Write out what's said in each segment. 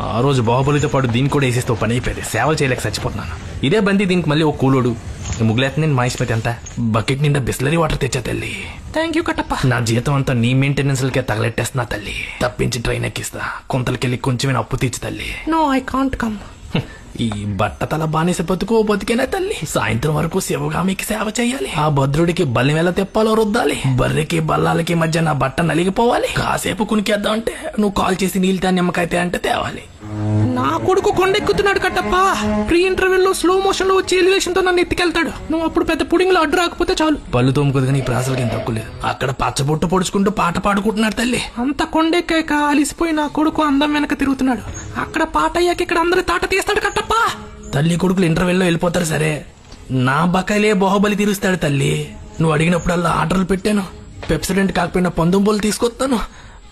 ఆ రోజు బాహుబలితో పాటు దీన్ని కూడా వేసేస్తే పని అయిపోయింది. సేవలు చేయలేక చచ్చిపోతున్నాను. ఇదే బంది దీనికి మళ్ళీ ఓ కూలోడు. ముగ్గులేత నేను మాయిస్మతి ఎంత బకెట్ నిండా బిస్లరీ వాటర్ తెచ్చా తల్లి. Thank you Kattappa. నా జీతం అంతా నీ మెయింటెనెన్స్ లకే తగలెట్టేస్తున్నా తల్లి. తప్పించి ట్రైన్ ఎక్కిస్తా. కొంతలకెళ్ళి కొంచెం అప్పు తీర్చి తల్లి. No I can't come. ఈ బట్టతల బానిస బతికేనా తల్లి. సాయంత్రం వరకు శివగామికి సేవ చేయాలి. ఆ భద్రుడికి బల్లి వేళ తెప్పాలో రుద్దాలి. బర్రెకి బల్లాలకి మధ్య నా బట్ట నలిగిపోవాలి. కాసేపు కునికేద్దాం అంటే నువ్వు కాల్ చేసి నీళ్ళ నిమ్మకాయ అంటే తేవాలి. నా కొడుకు కొండెక్కుతున్నాడు కట్టప్ప. ప్రీ ఇంటర్వెల్ లో స్లో మోషన్ లో వచ్చి ఎలివేషన్ తో నన్ను ఎత్తికెళ్తాడు. నువ్వు అప్పుడు పెద్ద పుడింగ్ లో అడ్డు రాకపోతే చాలు. పళ్ళు తోముకుదుగా నీ ప్రాసలకి తక్కువ లేదు. అక్కడ పచ్చబొట్టు పొడుచుకుంటూ పాట పాడుకుంటున్నాడు తల్లి. అంత కొండెక్కాక అలిసిపోయి నా కొడుకు అందం వెనక తిరుగుతున్నాడు. అక్కడ పాట అయ్యాక ఇక్కడ అందరూ తాట తీస్తాడు కట్టప్ప. తల్లి కొడుకులు ఇంటర్వెల్ లో వెళ్ళిపోతారు సరే, నా బకాయిలే బాహుబలి తీరుస్తాడు తల్లి. నువ్వు అడిగినప్పుడల్లా ఆర్డర్లు పెట్టాను. పెప్సిడెంట్ కాకపోయినా పందుంబోలు తీసుకొస్తాను.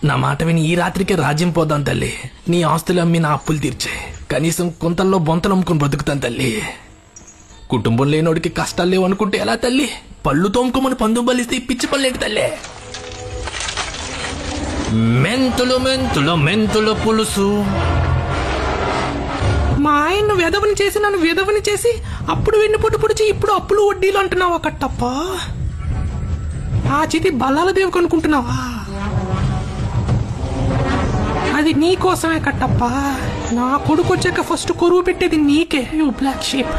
నా మాట విని ఈ రాత్రికే రాజ్యం పోదాం తల్లి. నీ ఆస్తులు అమ్మి నా అప్పులు తీర్చే. కనీసం కొంతల్లో బొంతలు అమ్ముకుని బ్రతుకుతాను తల్లి. కుటుంబం లేనోడికి కష్టాలు లేవు అనుకుంటే ఎలా తల్లి? పళ్ళు తోముకోమని పందుంబలిస్తే పిచ్చి పళ్ళేంటి తల్లి? మెంతులు మెంతులు మెంతుల పులుసు. మా ఆయన వెధవని చేసి నన్ను వెధవని చేసి అప్పుడు వెన్ను పొట్టు పొడిచి ఇప్పుడు అప్పులు వడ్డీలు అంటున్నావా కట్టప్ప? ఆ చితి బల్లాల దేవు కనుకుంటున్నావా? అది నీ కోసమే కట్టప్ప. నా కొడుకు వచ్చాక ఫస్ట్ కొరువు పెట్టేది నీకే. You black sheep.